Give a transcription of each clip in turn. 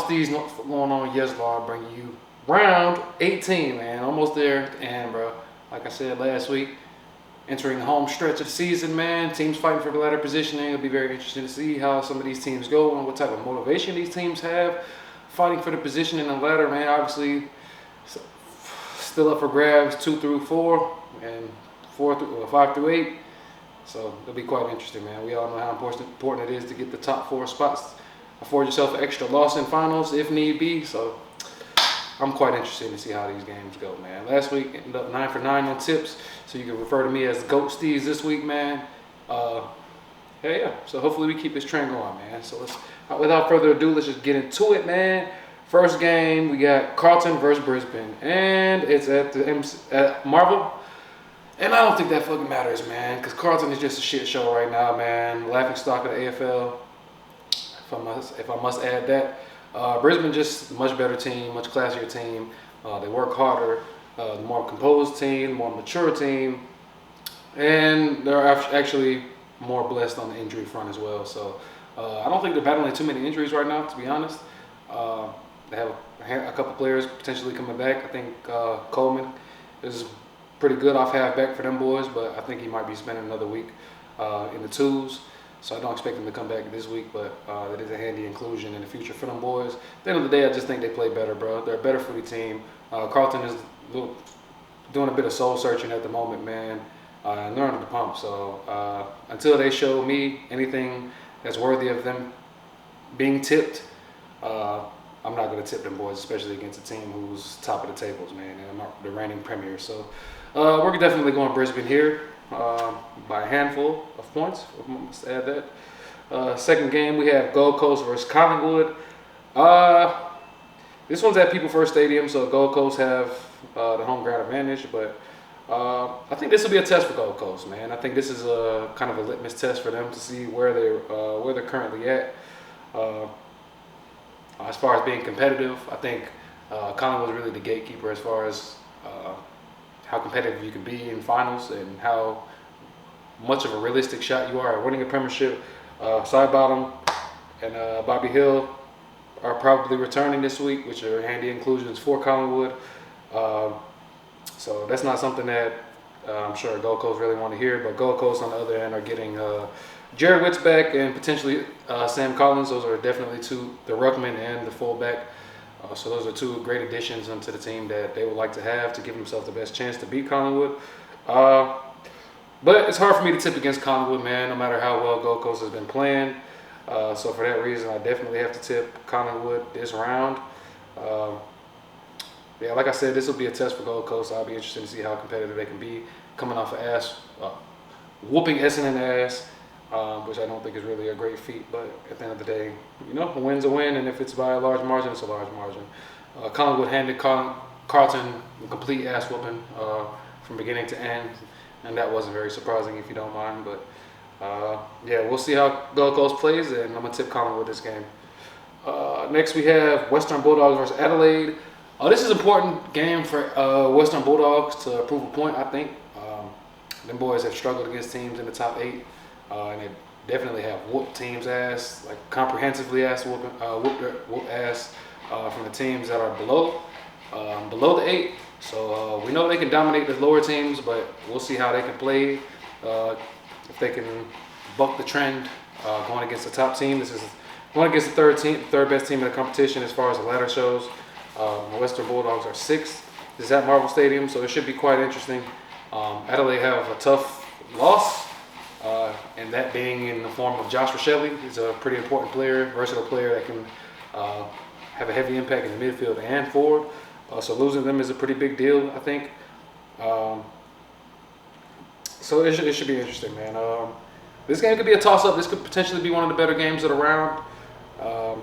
STEEZ, what's going on? Yes, Lord, bring you round 18, man. Almost there at the end, bro. Like I said last week, entering the home stretch of the season, man. Teams fighting for the ladder positioning. It'll be very interesting to see how some of these teams go and what type of motivation these teams have fighting for the position in the ladder, man. Obviously, still up for grabs 2 through 4 and 5 through 8. So it'll be quite interesting, man. We all know how important it is to get the top 4 spots. Afford yourself an extra loss in finals if need be. So I'm quite interested to see how these games go, man. Last week ended up 9 for 9 on tips, so you can refer to me as GOAT STEEZ this week, man. Yeah. So hopefully we keep this trend going, man. So without further ado, let's just get into it, man. First game, we got Carlton versus Brisbane, and it's at Marvel. And I don't think that fucking matters, man, because Carlton is just a shit show right now, man. Laughing stock of the AFL. If I must add that. Brisbane just a much better team, much classier team. They work harder, the more composed team, more mature team, and they're actually more blessed on the injury front as well. So I don't think they're battling too many injuries right now, to be honest. They have a couple players potentially coming back. I think Coleman is pretty good off halfback for them boys, but I think he might be spending another week in the twos. So I don't expect them to come back this week, but that is a handy inclusion in the future for them boys. At the end of the day, I just think they play better, bro. They're a better footy team. Carlton is doing a bit of soul searching at the moment, man. And they're under the pump. So until they show me anything that's worthy of them being tipped, I'm not going to tip them boys, especially against a team who's top of the tables, man. And I'm the reigning premier. So we're definitely going Brisbane here. By a handful of points, I must add that. Second game, we have Gold Coast versus Collingwood. This one's at People First Stadium, so Gold Coast have the home ground advantage, but I think this will be a test for Gold Coast, man. I think this is a kind of a litmus test for them to see where they're currently at. As far as being competitive, I think Collingwood is really the gatekeeper as far as how competitive you can be in finals and how much of a realistic shot you are at winning a premiership. Sidebottom and Bobby Hill are probably returning this week, which are handy inclusions for Collingwood. So that's not something that I'm sure Gold Coast really want to hear, but Gold Coast on the other end are getting Jared Witts back and potentially Sam Collins. Those are definitely two, the ruckman and the fullback. So those are two great additions onto the team that they would like to have to give themselves the best chance to beat Collingwood. But it's hard for me to tip against Collingwood, man, no matter how well Gold Coast has been playing. So for that reason, I definitely have to tip Collingwood this round. Yeah, like I said, this will be a test for Gold Coast. I'll be interested to see how competitive they can be coming off of whooping Essendon ass. Which I don't think is really a great feat, but at the end of the day, you know, a win's a win, and if it's by a large margin, it's a large margin. Collingwood handed Carlton a complete ass whooping from beginning to end, and that wasn't very surprising if you don't mind, but yeah, we'll see how Gold Coast plays, and I'm going to tip Collingwood this game. Next we have Western Bulldogs versus Adelaide. This is an important game for Western Bulldogs to prove a point, I think. Them boys have struggled against teams in the top 8. And they definitely have whooped teams' ass, like comprehensively whooped ass from the teams that are below the 8. So we know they can dominate the lower teams, but we'll see how they can play. If they can buck the trend going against the top team. This is going against the third best team in the competition as far as the ladder shows. The Western Bulldogs are 6th. This is at Marvel Stadium, so it should be quite interesting. Adelaide have a tough loss. And that being in the form of Josh Rochelli. He's a pretty important player, versatile player that can have a heavy impact in the midfield and forward. So losing them is a pretty big deal, I think. So it should be interesting, man. This game could be a toss-up. This could potentially be one of the better games of the round. I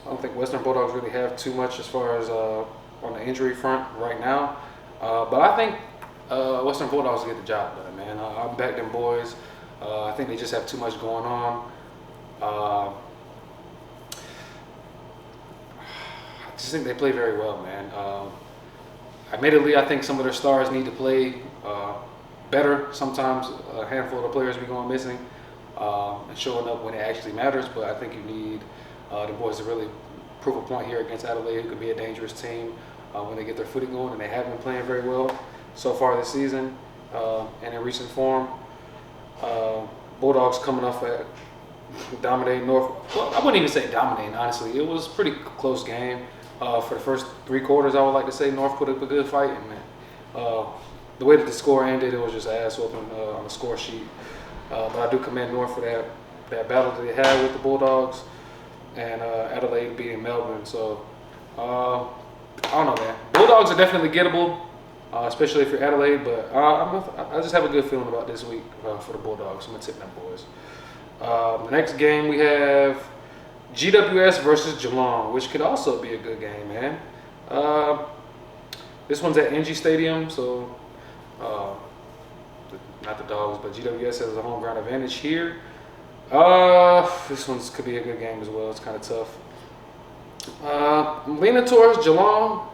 don't think Western Bulldogs really have too much as far as on the injury front right now. But I think Western Bulldogs get the job done, man. I back them boys. I think they just have too much going on. I just think they play very well, man. Admittedly, I think some of their stars need to play better. Sometimes a handful of the players be going missing and showing up when it actually matters. But I think you need the boys to really prove a point here against Adelaide, who could be a dangerous team when they get their footing going, and they have been playing very well so far this season and in recent form. Bulldogs coming off at dominating North. Well, I wouldn't even say dominating, honestly. It was a pretty close game. For the first 3 quarters, I would like to say North put up a good fight, and the way that the score ended, it was just ass whooping on the score sheet. But I do commend North for that battle that they had with the Bulldogs, and Adelaide beating Melbourne. So I don't know, man. Bulldogs are definitely gettable, especially if you're Adelaide. But I just have a good feeling about this week for the Bulldogs. I'm gonna tip them boys. The next game we have GWS versus Geelong, which could also be a good game, man. This one's at NG Stadium, so not the Dogs, but GWS has a home ground advantage here. This one could be a good game as well. It's kind of tough. I'm leaning towards Geelong.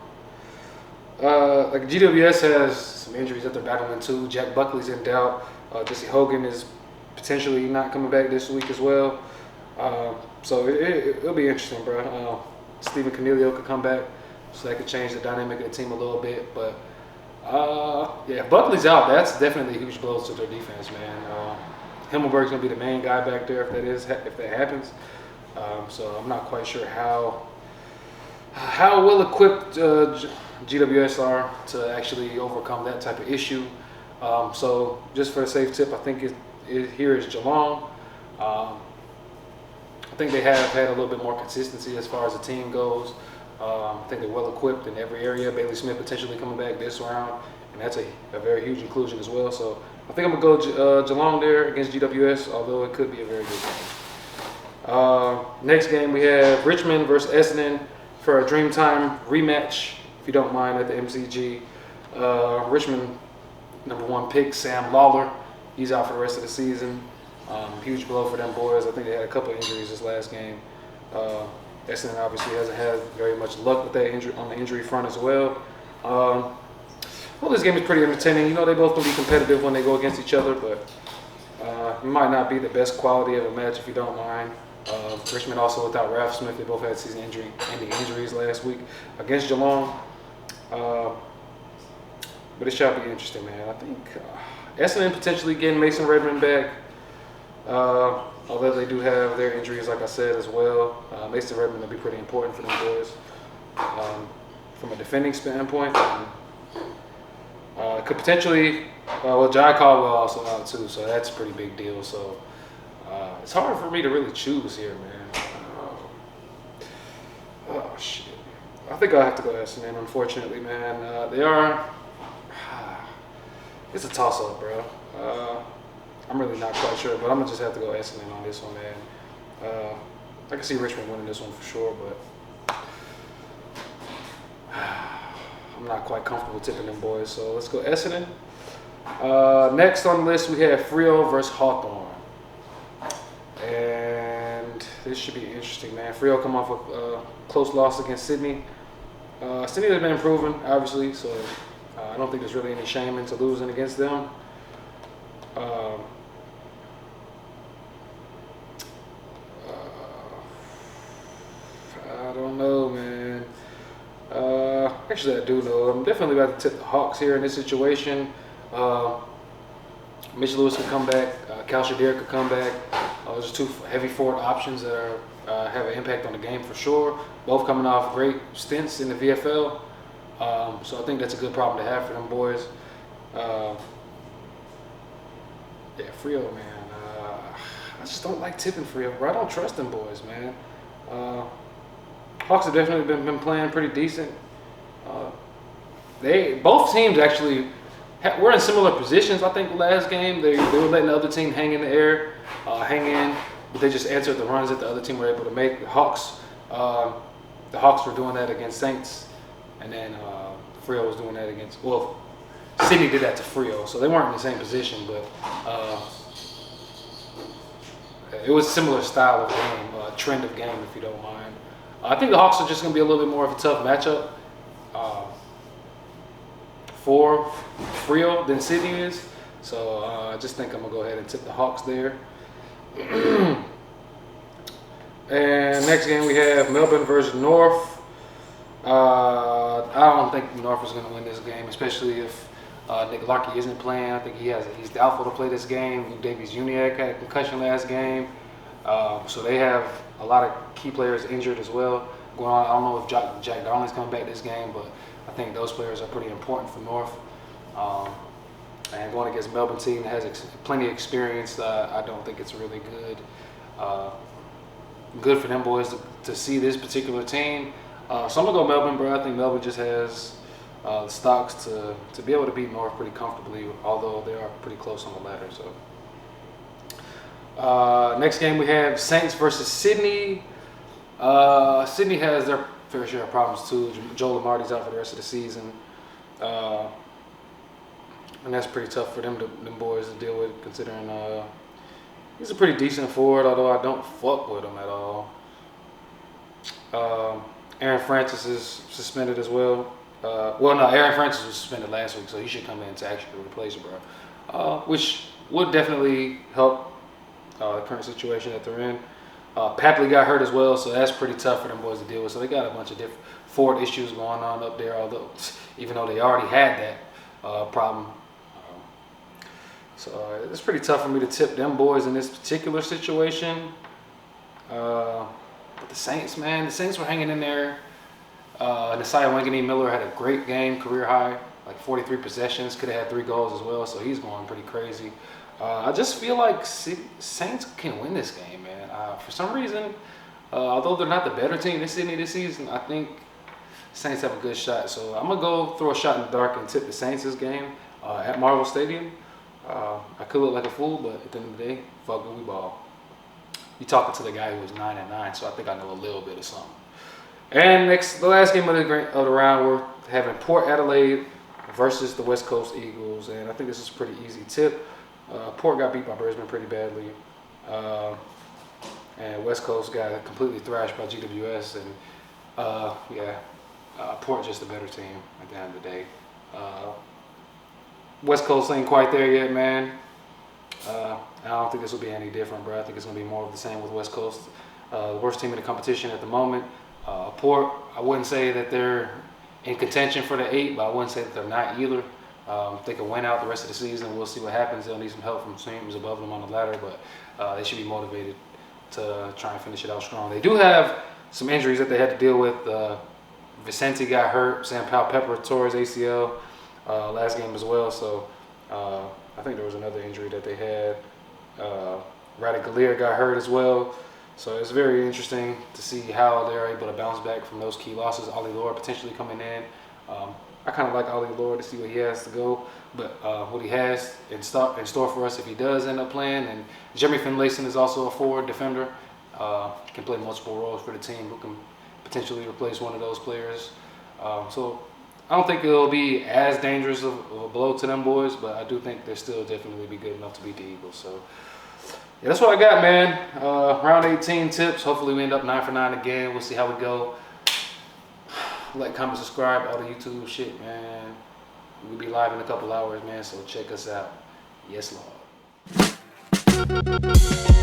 Like GWS has some injuries that they're battling too. Jack Buckley's in doubt. Jesse Hogan is potentially not coming back this week as well. So it'll be interesting, bro. Stephen Cornelio could come back, so that could change the dynamic of the team a little bit. But yeah, if Buckley's out, that's definitely a huge blow to their defense, man. Himmelberg's gonna be the main guy back there if that happens. So I'm not quite sure how well equipped GWS are to actually overcome that type of issue. So just for a safe tip, I think here is Geelong. I think they have had a little bit more consistency as far as the team goes. I think they're well equipped in every area. Bailey Smith potentially coming back this round, and that's a very huge inclusion as well. So I think I'm going to go Geelong there against GWS, although it could be a very good game. Next game we have Richmond versus Essendon for a Dreamtime rematch, if you don't mind, at the MCG. Richmond #1 pick, Sam Lawler. He's out for the rest of the season. Huge blow for them boys. I think they had a couple of injuries this last game. Essendon obviously hasn't had very much luck with that injury on the injury front as well. Well, this game is pretty entertaining. You know, they both can be competitive when they go against each other, but it might not be the best quality of a match if you don't mind. Richmond also without Ralph Smith. They both had season-ending injuries last week against Geelong. But it shall be interesting, man. I think Essendon potentially getting Mason Redmond back. Although they do have their injuries, like I said, as well. Mason Redmond will be pretty important for them boys from a defending standpoint. Could potentially, Jai Caldwell also out too, so that's a pretty big deal. So it's hard for me to really choose here, man. Oh shit! I think I'll have to go Essendon, unfortunately, man. They are. It's a toss-up, bro. I'm really not quite sure, but I'm gonna just have to go Essendon on this one, man. I can see Richmond winning this one for sure, but I'm not quite comfortable tipping them boys. So let's go Essendon. Next on the list we have Freo versus Hawthorn, and this should be interesting, man. Freo come off a close loss against Sydney. Sydney has been improving, obviously, so I don't think there's really any shame into losing against them. I don't know, man. Actually, I do know. I'm definitely about to tip the Hawks here in this situation. Mitch Lewis could come back. Cal Shadir could come back. Those are two heavy forward options that have an impact on the game for sure. Both coming off great stints in the VFL. So I think that's a good problem to have for them boys. Yeah, Freo, man. I just don't like tipping Freo, bro. I don't trust them boys, man. Hawks have definitely been playing pretty decent. Both teams actually were in similar positions. I think the last game they were letting the other team hang in the air, but they just answered the runs that the other team were able to make. The Hawks were doing that against Saints, and then Freo was doing that against. Well, Sydney did that to Freo, so they weren't in the same position, but it was a similar style of game, trend of game, if you don't mind. I think the Hawks are just going to be a little bit more of a tough matchup. for Frio than Sydney is. So I just think I'm going to go ahead and tip the Hawks there. And next game we have Melbourne versus North. I don't think North is going to win this game, especially if Nick Larkey isn't playing. I think he's doubtful to play this game. Davies Uniacke had a concussion last game. So they have a lot of key players injured as well going on. I don't know if Jack Darling's coming back this game, but I think those players are pretty important for North. And going against a Melbourne team that has plenty of experience, I don't think it's really good for them boys to see this particular team. So I'm going to go Melbourne, bro. I think Melbourne just has the stocks to be able to beat North pretty comfortably, although they are pretty close on the ladder. So next game we have Saints versus Sydney. Sydney has their fair share of problems too. Joe Lamarty's out for the rest of the season. And that's pretty tough for them boys to deal with, considering he's a pretty decent forward, although I don't fuck with him at all. Aaron Francis is suspended as well. Aaron Francis was suspended last week, so he should come in to actually replace bro. Which would definitely help the current situation that they're in. Papley got hurt as well, so that's pretty tough for them boys to deal with. So they got a bunch of different forward issues going on up there, even though they already had that problem. So it's pretty tough for me to tip them boys in this particular situation. But the Saints, man, the Saints were hanging in there. Nasiah Wanganeen-Miller had a great game, career high, like 43 possessions, could have had 3 goals as well, so he's going pretty crazy. I just feel like Saints can win this game, man. For some reason, although they're not the better team than Sydney this season, I think Saints have a good shot. So I'm going to go throw a shot in the dark and tip the Saints this game at Marvel Stadium. I could look like a fool, but at the end of the day, fuck it, we ball. You talking to the guy who was 9-9, so I think I know a little bit of something. And the last game of the round, we're having Port Adelaide versus the West Coast Eagles, and I think this is a pretty easy tip. Port got beat by Brisbane pretty badly, and West Coast got completely thrashed by GWS, and Port just a better team at the end of the day. West Coast ain't quite there yet, man. I don't think this will be any different, bro. I think it's going to be more of the same with West Coast. The worst team in the competition at the moment. Port, I wouldn't say that they're in contention for the 8, but I wouldn't say that they're not either. They can win out the rest of the season. We'll see what happens. They'll need some help from teams above them on the ladder, but they should be motivated to try and finish it out strong. They do have some injuries that they had to deal with. Vicente got hurt. Sam Powell-Pepper tore his ACL last game as well. So I think there was another injury that they had. Radagalier got hurt as well. So it's very interesting to see how they're able to bounce back from those key losses. Ollie Lord potentially coming in. I kind of like Ollie Lord to see what he has to go, but what he has in store for us if he does end up playing. And Jeremy Finlayson is also a forward defender. Can play multiple roles for the team, who can potentially replace one of those players. So I don't think it'll be as dangerous of a blow to them boys, but I do think they'll still definitely be good enough to beat the Eagles. So yeah, that's what I got, man. Round 18 tips. Hopefully we end up 9 for 9 again. We'll see how we go. Like, comment, subscribe, all the YouTube shit, man. We'll be live in a couple hours, man, so check us out. Yes, Lord.